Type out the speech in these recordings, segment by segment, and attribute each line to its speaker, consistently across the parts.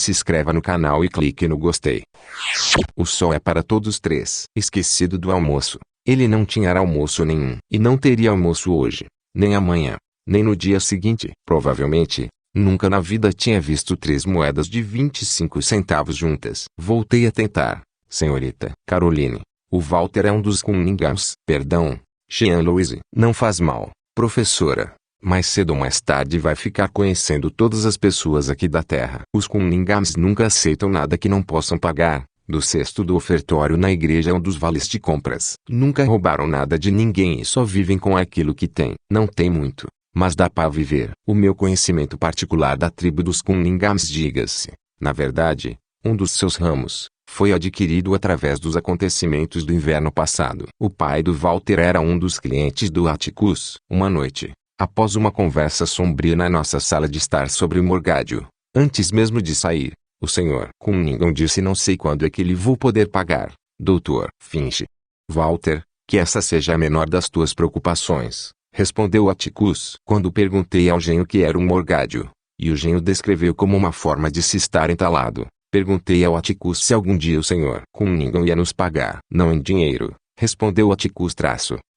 Speaker 1: Se inscreva no canal e clique no gostei. O sol é para todos três. Esquecido do almoço. Ele não tinha almoço nenhum. E não teria almoço hoje. Nem amanhã. Nem no dia seguinte. Provavelmente, nunca na vida tinha visto 3 moedas de 25 centavos juntas. Voltei a tentar. Senhorita Caroline. O Walter é um dos Cunningham's. Perdão. Jean Louise. Não faz mal, professora. Mais cedo ou mais tarde vai ficar conhecendo todas as pessoas aqui da Terra. Os Cunningham's nunca aceitam nada que não possam pagar. Do cesto do ofertório na igreja ou dos vales de compras. Nunca roubaram nada de ninguém e só vivem com aquilo que têm. Não tem muito, mas dá para viver. O meu conhecimento particular da tribo dos Cunningham's, diga-se, na verdade, um dos seus ramos, foi adquirido através dos acontecimentos do inverno passado. O pai do Walter era um dos clientes do Atticus. Uma noite, após uma conversa sombria na nossa sala de estar sobre o morgádio, antes mesmo de sair, o Sr. Cunningham disse: não sei quando é que lhe vou poder pagar, Dr. Finch. Walter, que essa seja a menor das tuas preocupações, respondeu Atticus. Quando perguntei ao genro o que era um morgádio, e o genro descreveu como uma forma de se estar entalado, perguntei ao Atticus se algum dia o Sr. Cunningham ia nos pagar. Não em dinheiro, respondeu Atticus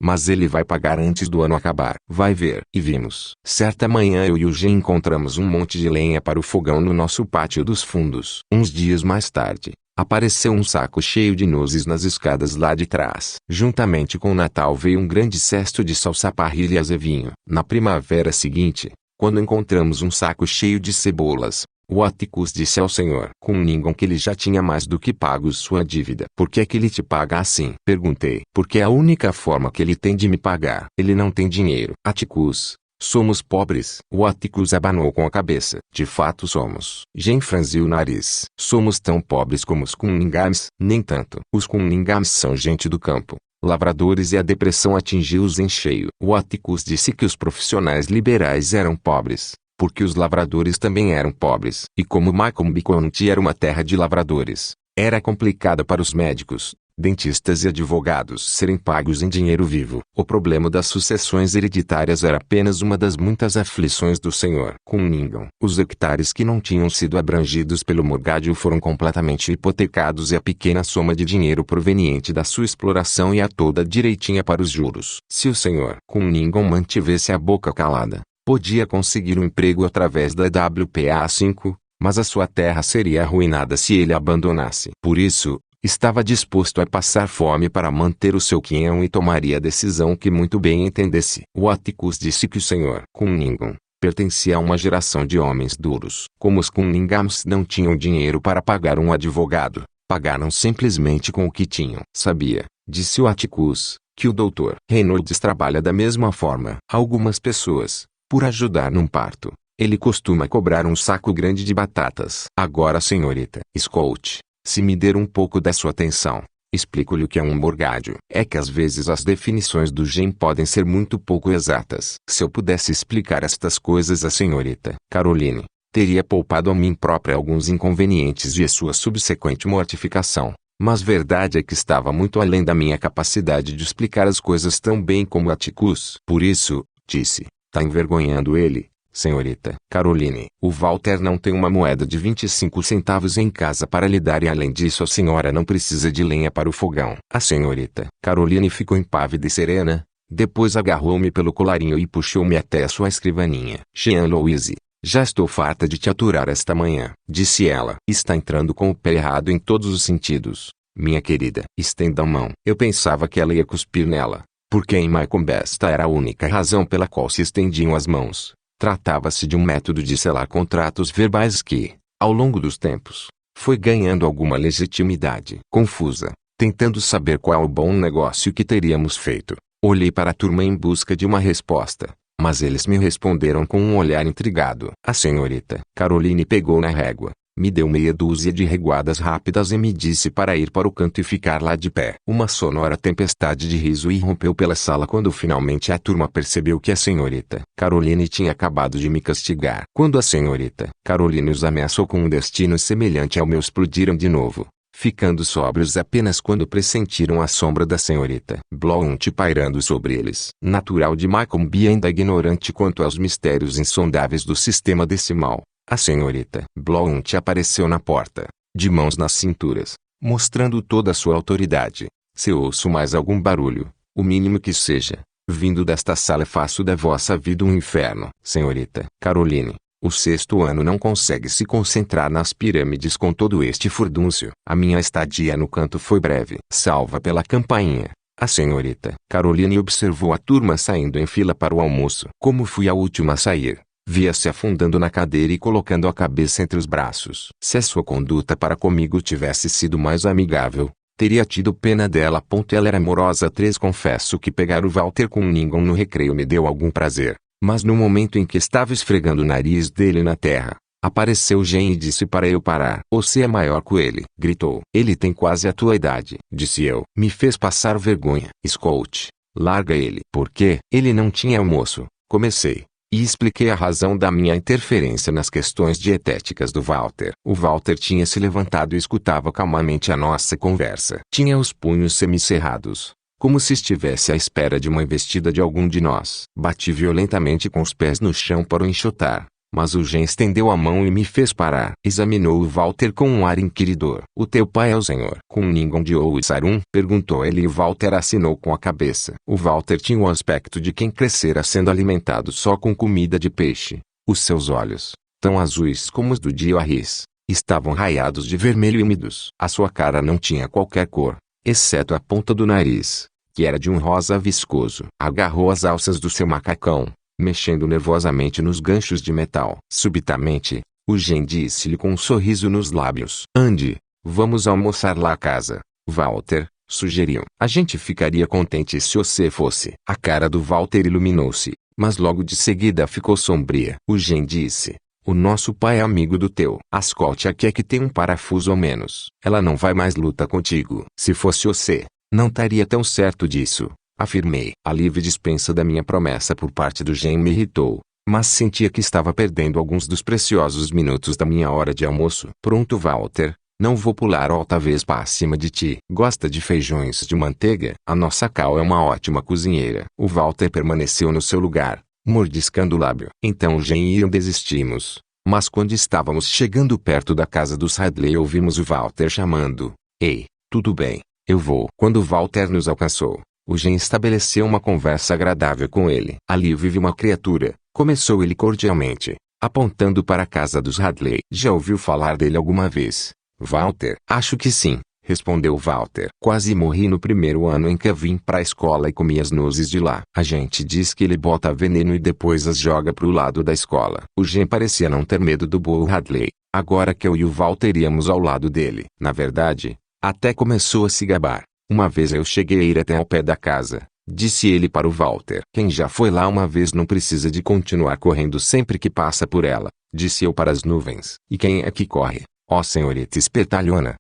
Speaker 1: mas ele vai pagar antes do ano acabar. Vai ver. E vimos. Certa manhã eu e o Jean encontramos um monte de lenha para o fogão no nosso pátio dos fundos. Uns dias mais tarde, apareceu um saco cheio de nozes nas escadas lá de trás. Juntamente com o Natal veio um grande cesto de salsa parrilha e azevinho. Na primavera seguinte, quando encontramos um saco cheio de cebolas, o Atticus disse ao Sr. Cunningham que ele já tinha mais do que pago sua dívida. Por que é que ele te paga assim? Perguntei. Porque é a única forma que ele tem de me pagar. Ele não tem dinheiro. Atticus, somos pobres. O Atticus abanou com a cabeça. De fato somos. Jean franziu o nariz. Somos tão pobres como os Cunningham's? Nem tanto. Os Cunningham's são gente do campo, lavradores, e a depressão atingiu-os em cheio. O Atticus disse que os profissionais liberais eram pobres, porque os lavradores também eram pobres. E como Macomb County era uma terra de lavradores, era complicado para os médicos, dentistas e advogados serem pagos em dinheiro vivo. O problema das sucessões hereditárias era apenas uma das muitas aflições do Sr. Cunningham. Os hectares que não tinham sido abrangidos pelo morgádio foram completamente hipotecados e a pequena soma de dinheiro proveniente da sua exploração ia toda direitinha para os juros. Se o Sr. Cunningham mantivesse a boca calada, podia conseguir um emprego através da WPA5, mas a sua terra seria arruinada se ele abandonasse. Por isso, estava disposto a passar fome para manter o seu quinhão e tomaria a decisão que muito bem entendesse. O Atticus disse que o Sr. Cunningham pertencia a uma geração de homens duros. Como os Cunningham's não tinham dinheiro para pagar um advogado, pagaram simplesmente com o que tinham. Sabia, disse o Atticus, que o Dr. Reynolds trabalha da mesma forma. Algumas pessoas, por ajudar num parto, ele costuma cobrar um saco grande de batatas. Agora, senhorita, escute, se me der um pouco da sua atenção, explico-lhe o que é um morgádio. É que às vezes as definições do Jean podem ser muito pouco exatas. Se eu pudesse explicar estas coisas à senhorita Caroline, teria poupado a mim própria alguns inconvenientes e a sua subsequente mortificação. Mas verdade é que estava muito além da minha capacidade de explicar as coisas tão bem como Atticus. Por isso, disse, tá envergonhando ele, senhorita Caroline. O Walter não tem uma moeda de 25 centavos em casa para lhe dar, e além disso a senhora não precisa de lenha para o fogão. A senhorita Caroline ficou impávida e serena, depois agarrou-me pelo colarinho e puxou-me até a sua escrivaninha. Jean Louise, já estou farta de te aturar esta manhã, disse ela. Está entrando com o pé errado em todos os sentidos, minha querida. Estenda a mão. Eu pensava que ela ia cuspir nela, porque em Macomb esta era a única razão pela qual se estendiam as mãos. Tratava-se de um método de selar contratos verbais que, ao longo dos tempos, foi ganhando alguma legitimidade. Confusa, tentando saber qual o bom negócio que teríamos feito, olhei para a turma em busca de uma resposta, mas eles me responderam com um olhar intrigado. A senhorita Caroline pegou na régua, me deu meia dúzia de reguadas rápidas e me disse para ir para o canto e ficar lá de pé. Uma sonora tempestade de riso irrompeu pela sala quando finalmente a turma percebeu que a senhorita Caroline tinha acabado de me castigar. Quando a senhorita Caroline os ameaçou com um destino semelhante ao meu, explodiram de novo, ficando sóbrios apenas quando pressentiram a sombra da senhorita Blount pairando sobre eles. Natural de Macomb e ainda ignorante quanto aos mistérios insondáveis do sistema decimal, A senhorita Blount apareceu na porta, de mãos nas cinturas, mostrando toda a sua autoridade. Se ouço mais algum barulho, o mínimo que seja, vindo desta sala, faço da vossa vida um inferno. Senhorita Caroline, o 6º ano não consegue se concentrar nas pirâmides com todo este furdúncio. A minha estadia no canto foi breve. Salva pela campainha. A senhorita Caroline observou a turma saindo em fila para o almoço. Como fui a última a sair, via-se afundando na cadeira e colocando a cabeça entre os braços. Se a sua conduta para comigo tivesse sido mais amigável, teria tido pena dela. Ela era amorosa. 3 Confesso que pegar o Walter com Ningon no recreio me deu algum prazer, mas no momento em que estava esfregando o nariz dele na terra, apareceu Jane e disse para eu parar. Você é maior que ele, gritou. Ele tem quase a tua idade, disse eu. Me fez passar vergonha. Escute, larga ele. Por quê? Ele não tinha almoço, comecei, e expliquei a razão da minha interferência nas questões dietéticas do Walter. O Walter tinha se levantado e escutava calmamente a nossa conversa. Tinha os punhos semicerrados, como se estivesse à espera de uma investida de algum de nós. Bati violentamente com os pés no chão para o enxotar, mas o Gen estendeu a mão e me fez parar. Examinou o Walter com um ar inquiridor. O teu pai é o senhor com Ningon de Ousarum? Perguntou ele e o Walter assinou com a cabeça. O Walter tinha o aspecto de quem crescera sendo alimentado só com comida de peixe. Os seus olhos, tão azuis como os do dia Arris, estavam raiados de vermelho e úmidos. A sua cara não tinha qualquer cor, exceto a ponta do nariz, que era de um rosa viscoso. Agarrou as alças do seu macacão, mexendo nervosamente nos ganchos de metal. Subitamente, o Gen disse-lhe com um sorriso nos lábios: Ande, vamos almoçar lá à casa, Walter, sugeriu. A gente ficaria contente se você fosse. A cara do Walter iluminou-se, mas logo de seguida ficou sombria. O Gen disse: o nosso pai é amigo do teu. A Scott aqui é que tem um parafuso ao menos. Ela não vai mais luta contigo. Se fosse você, não estaria tão certo disso, afirmei. A livre dispensa da minha promessa por parte do Gen me irritou, mas sentia que estava perdendo alguns dos preciosos minutos da minha hora de almoço. Pronto, Walter, não vou pular outra vez para cima de ti. Gosta de feijões de manteiga? A nossa Cal é uma ótima cozinheira. O Walter permaneceu no seu lugar, mordiscando o lábio. Então o Gen e eu desistimos, mas quando estávamos chegando perto da casa dos Hadley ouvimos o Walter chamando: Ei, tudo bem, eu vou. Quando o Walter nos alcançou, o Gen estabeleceu uma conversa agradável com ele. Ali vive uma criatura, começou ele cordialmente, apontando para a casa dos Hadley. Já ouviu falar dele alguma vez, Walter? Acho que sim, respondeu Walter. Quase morri no primeiro ano em que vim para a escola e comi as nozes de lá. A gente diz que ele bota veneno e depois as joga pro lado da escola. O Gen parecia não ter medo do Bull Hadley, agora que eu e o Walter íamos ao lado dele. Na verdade, até começou a se gabar. Uma vez eu cheguei a ir até ao pé da casa, disse ele para o Walter. Quem já foi lá uma vez não precisa de continuar correndo sempre que passa por ela, disse eu para as nuvens. E quem é que corre, ó senhorita espertalhona?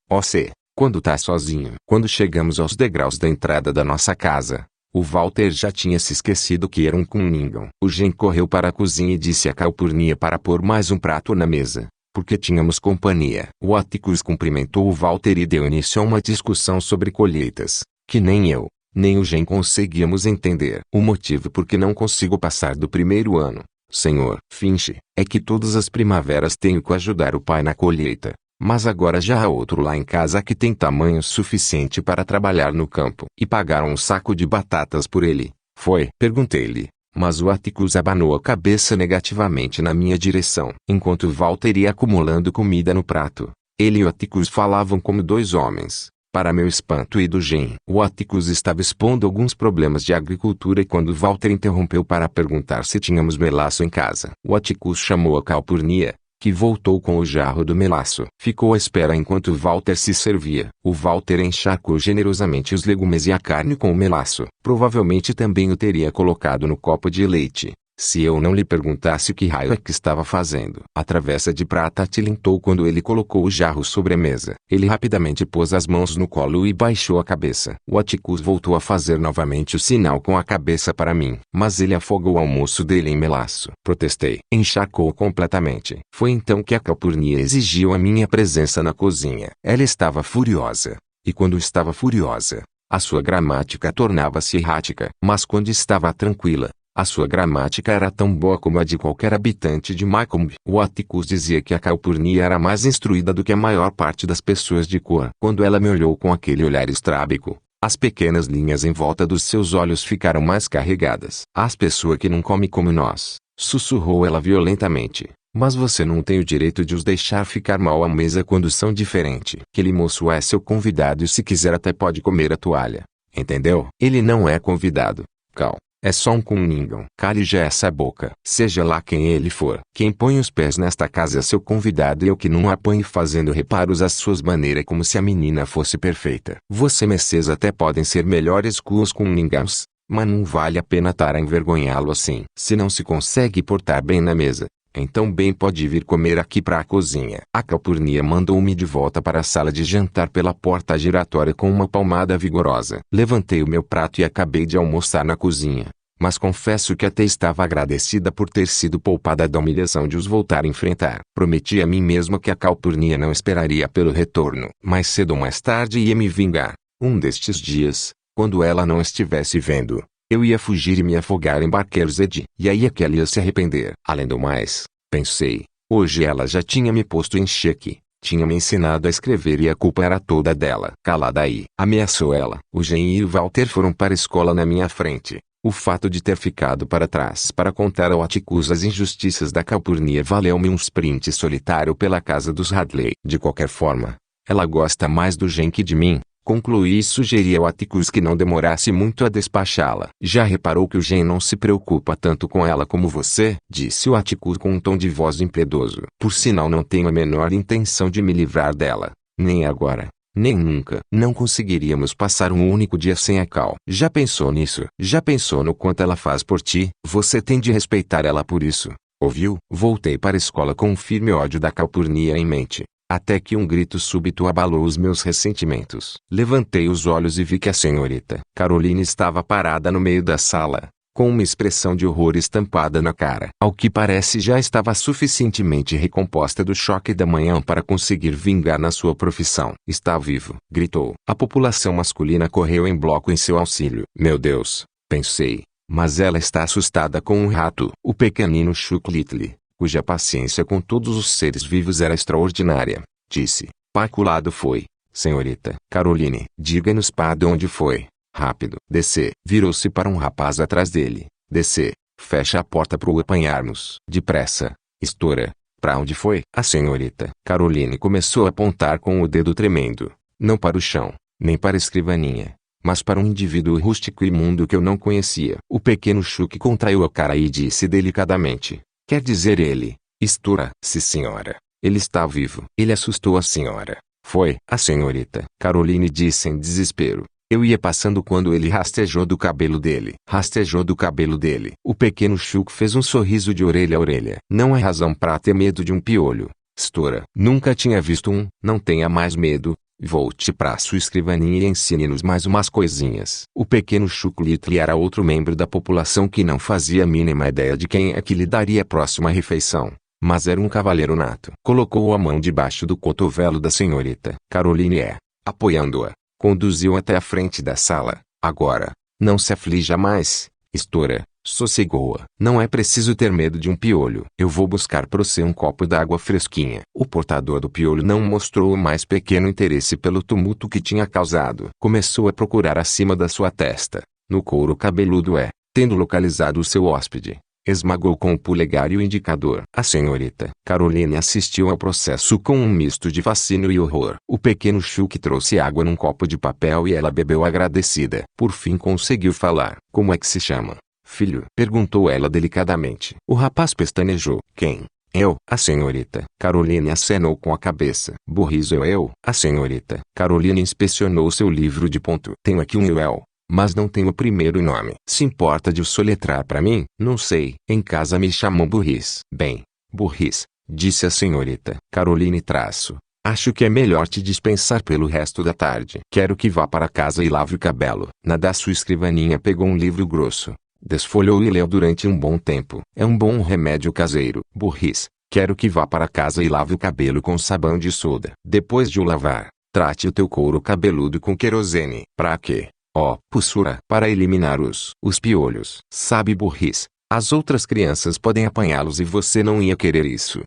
Speaker 1: Quando tá sozinho. Quando chegamos aos degraus da entrada da nossa casa, o Walter já tinha se esquecido que era um Kunningham. O Gen correu para a cozinha e disse a Calpurnia para pôr mais um prato na mesa, porque tínhamos companhia. O Atticus cumprimentou o Walter e deu início a uma discussão sobre colheitas, que nem eu, nem o Gen conseguíamos entender. O motivo por que não consigo passar do primeiro ano, senhor Finch, é que todas as primaveras tenho que ajudar o pai na colheita. Mas agora já há outro lá em casa que tem tamanho suficiente para trabalhar no campo. E pagaram um saco de batatas por ele, foi? Perguntei-lhe, mas o Atticus abanou a cabeça negativamente na minha direção. Enquanto Walter ia acumulando comida no prato, ele e o Atticus falavam como dois homens. Para meu espanto e do Gen, o Atticus estava expondo alguns problemas de agricultura e quando Walter interrompeu para perguntar se tínhamos melaço em casa, o Atticus chamou a Calpurnia, que voltou com o jarro do melaço. Ficou à espera enquanto Walter se servia. O Walter encharcou generosamente os legumes e a carne com o melaço. Provavelmente também o teria colocado no copo de leite, se eu não lhe perguntasse o que raio é que estava fazendo. A travessa de prata tilintou quando ele colocou o jarro sobre a mesa. Ele rapidamente pôs as mãos no colo e baixou a cabeça. O Atticus voltou a fazer novamente o sinal com a cabeça para mim. Mas ele afogou o almoço dele em melaço. Protestei. Encharcou completamente. Foi então que a Calpurnia exigiu a minha presença na cozinha. Ela estava furiosa. E quando estava furiosa, a sua gramática tornava-se errática. Mas quando estava tranquila, A sua gramática era tão boa como a de qualquer habitante de Maycomb. O Atticus dizia que a Calpurnia era mais instruída do que a maior parte das pessoas de cor. Quando ela me olhou com aquele olhar estrábico, as pequenas linhas em volta dos seus olhos ficaram mais carregadas. As pessoas que não comem como nós, sussurrou ela violentamente. Mas você não tem o direito de os deixar ficar mal à mesa quando são diferentes. Aquele moço é seu convidado e se quiser até pode comer a toalha. Entendeu? Ele não é convidado, Cal. É só um Cunningham. Cale já essa boca. Seja lá quem ele for. Quem põe os pés nesta casa é seu convidado e eu que não apanhe fazendo reparos às suas maneiras como se a menina fosse perfeita. Você Messias até podem ser melhores que os Cunninghams, mas não vale a pena estar a envergonhá-lo assim. Se não se consegue portar bem na mesa, então bem pode vir comer aqui para a cozinha. A Calpurnia mandou-me de volta para a sala de jantar pela porta giratória com uma palmada vigorosa. Levantei o meu prato e acabei de almoçar na cozinha. Mas confesso que até estava agradecida por ter sido poupada da humilhação de os voltar a enfrentar. Prometi a mim mesma que a Calpurnia não esperaria pelo retorno. Mais cedo ou mais tarde ia me vingar. Um destes dias, quando ela não estivesse vendo, eu ia fugir e me afogar em Barkershead. E aí é que ela ia se arrepender. Além do mais, pensei, hoje ela já tinha me posto em xeque. Tinha me ensinado a escrever e a culpa era toda dela. Calada aí, ameaçou ela. O Jean e o Walter foram para a escola na minha frente. O fato de ter ficado para trás para contar ao Atticus as injustiças da Calpurnia valeu-me um sprint solitário pela casa dos Hadley. De qualquer forma, ela gosta mais do Jean que de mim. Concluí e sugeri ao Atticus que não demorasse muito a despachá-la. Já reparou que o Jean não se preocupa tanto com ela como você? Disse o Atticus com um tom de voz impiedoso. Por sinal não tenho a menor intenção de me livrar dela. Nem agora, nem nunca. Não conseguiríamos passar um único dia sem a Cal. Já pensou nisso? Já pensou no quanto ela faz por ti? Você tem de respeitar ela por isso. Ouviu? Voltei para a escola com um firme ódio da Calpurnia em mente. Até que um grito súbito abalou os meus ressentimentos. Levantei os olhos e vi que a senhorita Caroline estava parada no meio da sala, com uma expressão de horror estampada na cara. Ao que parece já estava suficientemente recomposta do choque da manhã para conseguir vingar na sua profissão. Está vivo, gritou. A população masculina correu em bloco em seu auxílio. Meu Deus, pensei, mas ela está assustada com um rato. O pequenino Chuck Little, cuja paciência com todos os seres vivos era extraordinária, disse. Paculado foi, senhorita Caroline. Diga-nos para onde foi. Rápido. Descer. Virou-se para um rapaz atrás dele. Descer. Fecha a porta para o apanharmos. Depressa. Estoura. Para onde foi? A senhorita Caroline começou a apontar com o dedo tremendo. Não para o chão, nem para a escrivaninha, mas para um indivíduo rústico e imundo que eu não conhecia. O pequeno Chuck contraiu a cara e disse delicadamente. Quer dizer ele, Estoura? Sim, senhora. Ele está vivo. Ele assustou a senhora. Foi, a senhorita Caroline disse em desespero. Eu ia passando quando ele rastejou do cabelo dele. Rastejou do cabelo dele. O pequeno Chuck fez um sorriso de orelha a orelha. Não há razão para ter medo de um piolho. Estoura. Nunca tinha visto um. Não tenha mais medo. Volte para sua escrivaninha e ensine-nos mais umas coisinhas. O pequeno Chuck Little era outro membro da população que não fazia a mínima ideia de quem é que lhe daria a próxima refeição. Mas era um cavalheiro nato. Colocou a mão debaixo do cotovelo da senhorita Caroline e, apoiando-a, conduziu até a frente da sala. Agora, não se aflija mais, Estoura, sossegou-a. Não é preciso ter medo de um piolho. Eu vou buscar para você um copo d'água fresquinha. O portador do piolho não mostrou o mais pequeno interesse pelo tumulto que tinha causado. Começou a procurar acima da sua testa, no couro cabeludo e, tendo localizado o seu hóspede, esmagou com o polegar e o indicador. A senhorita Caroline assistiu ao processo com um misto de fascínio e horror. O pequeno Chuck trouxe água num copo de papel e ela bebeu agradecida. Por fim conseguiu falar. Como é que se chama, filho? Perguntou ela delicadamente. O rapaz pestanejou. Quem? Eu? A senhorita Caroline acenou com a cabeça. Burrizo eu? A senhorita Caroline inspecionou seu livro de ponto. Tenho aqui um Well, mas não tenho o primeiro nome. Se importa de o soletrar para mim? Não sei. Em casa me chamam Burris. Bem, Burris, disse a senhorita Caroline traço. Acho que é melhor te dispensar pelo resto da tarde. Quero que vá para casa e lave o cabelo. Na da sua escrivaninha pegou um livro grosso, desfolhou e leu durante um bom tempo. É um bom remédio caseiro. Burris, quero que vá para casa e lave o cabelo com sabão de soda. Depois de o lavar, trate o teu couro cabeludo com querosene. Pra quê? ó, Pussura, para eliminar os piolhos. Sabe, burrice, as outras crianças podem apanhá-los e você não ia querer isso.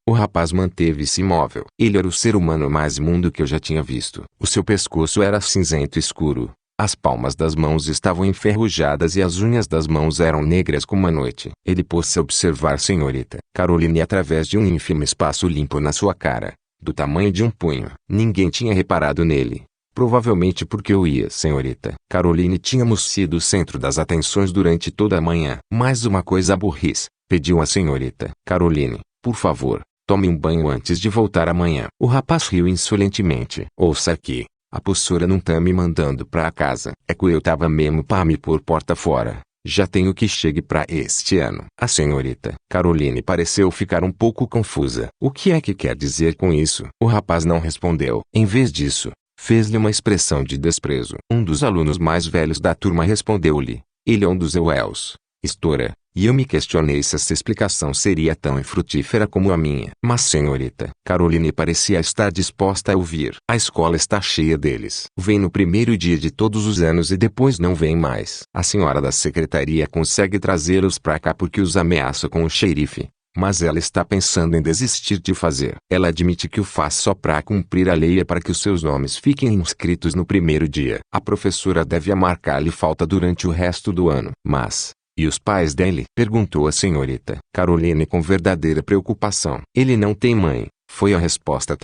Speaker 1: O rapaz manteve-se imóvel. Ele era o ser humano mais imundo que eu já tinha visto. O seu pescoço era cinzento escuro. As palmas das mãos estavam enferrujadas e as unhas das mãos eram negras como a noite. Ele pôs-se a observar senhorita Caroline através de um ínfimo espaço limpo na sua cara, do tamanho de um punho. Ninguém tinha reparado nele. Provavelmente porque senhorita Caroline tínhamos sido o centro das atenções durante toda a manhã. Mais uma coisa, burrice, pediu a senhorita Caroline. Por favor, tome um banho antes de voltar amanhã. O rapaz riu insolentemente. Ouça aqui, a Pussura não tá me mandando pra casa. É que eu tava mesmo pra me pôr porta fora. Já tenho que chegue pra este ano. A senhorita Caroline pareceu ficar um pouco confusa. O que é que quer dizer com isso? O rapaz não respondeu. Em vez disso, fez-lhe uma expressão de desprezo. Um dos alunos mais velhos da turma respondeu-lhe. Ele é um dos Ewells, Istora. E eu me questionei se essa explicação seria tão infrutífera como a minha. Mas senhorita Caroline parecia estar disposta a ouvir. A escola está cheia deles. Vem no primeiro dia de todos os anos e depois não vem mais. A senhora da secretaria consegue trazê-los pra cá porque os ameaça com o xerife. Mas ela está pensando em desistir de fazer. Ela admite que o faz só para cumprir a lei e para que os seus nomes fiquem inscritos no primeiro dia. A professora deve marcar-lhe falta durante o resto do ano. Mas... e os pais dele? Perguntou a senhorita Caroline com verdadeira preocupação. Ele não tem mãe, foi a resposta.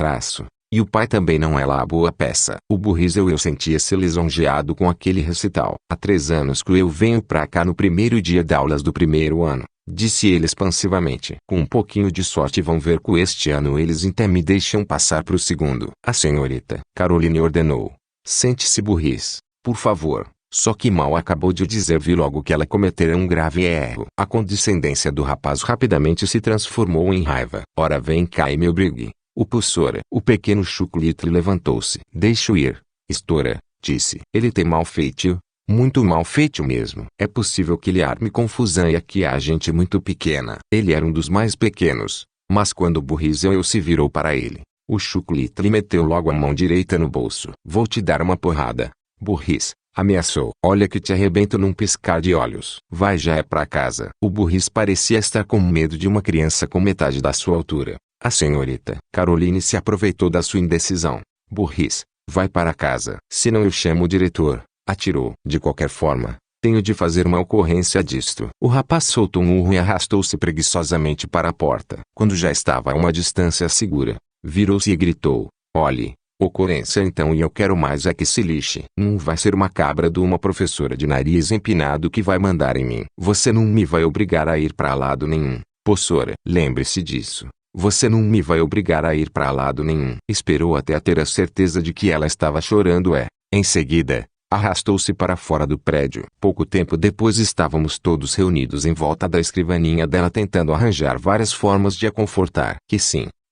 Speaker 1: E o pai também não é lá boa peça. O burrizel sentia-se lisonjeado com aquele recital. Há 3 anos que eu venho pra cá no primeiro dia de aulas do primeiro ano, disse ele expansivamente. Com um pouquinho de sorte vão ver que este ano eles até me deixam passar pro segundo. A senhorita Caroline ordenou. Sente-se, burrice, por favor. Só que mal acabou de dizer vi logo que ela cometera um grave erro. A condescendência do rapaz rapidamente se transformou em raiva. Ora vem cá e me obrigue. O Pussura. O pequeno Chuclito levantou-se. Deixa-o ir, Istora, disse. Ele tem mau feitio, muito mau feitio mesmo. É possível que ele arme confusão e aqui há gente muito pequena. Ele era um dos mais pequenos, mas quando o burrizel se virou para ele, o Chuclito lhe meteu logo a mão direita no bolso. Vou te dar uma porrada, burrice. Ameaçou. Olha que te arrebento num piscar de olhos. Vai já é pra casa. O burrice parecia estar com medo de uma criança com metade da sua altura. A senhorita Caroline se aproveitou da sua indecisão. Burrice, vai para casa. Senão eu chamo o diretor. Atirou. De qualquer forma, tenho de fazer uma ocorrência disto. O rapaz soltou um urro e arrastou-se preguiçosamente para a porta. Quando já estava a uma distância segura, virou-se e gritou. Olhe. Ocorrência então e eu quero mais é que se lixe. Não vai ser uma cabra de uma professora de nariz empinado que vai mandar em mim. Você não me vai obrigar a ir pra lado nenhum, Pussura. Lembre-se disso. Você não me vai obrigar a ir pra lado nenhum. Esperou até ter a certeza de que ela estava chorando em seguida, arrastou-se para fora do prédio. Pouco tempo depois estávamos todos reunidos em volta da escrivaninha dela tentando arranjar várias formas de a confortar.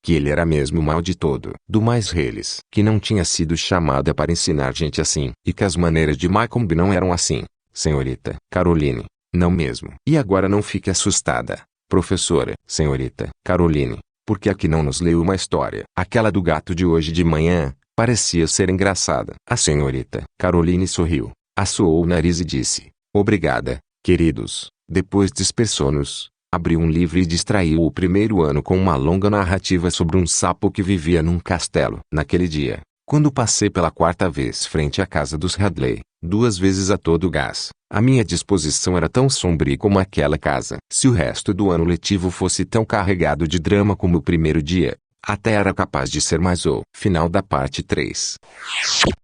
Speaker 1: Que ele era mesmo o mal de todo, do mais reles, que não tinha sido chamada para ensinar gente assim, e que as maneiras de Macomb não eram assim, senhorita Caroline, não mesmo. E agora não fique assustada, professora, senhorita Caroline, porque aqui não nos leu uma história. Aquela do gato de hoje de manhã, parecia ser engraçada. A senhorita Caroline sorriu, assoou o nariz e disse, obrigada, queridos. Depois dispersou-nos. Abriu um livro e distraiu o primeiro ano com uma longa narrativa sobre um sapo que vivia num castelo. Naquele dia, quando passei pela 4ª vez frente à casa dos Hadley, 2 vezes a todo gás, a minha disposição era tão sombria como aquela casa. Se o resto do ano letivo fosse tão carregado de drama como o primeiro dia, até era capaz de ser mais. Final da parte 3.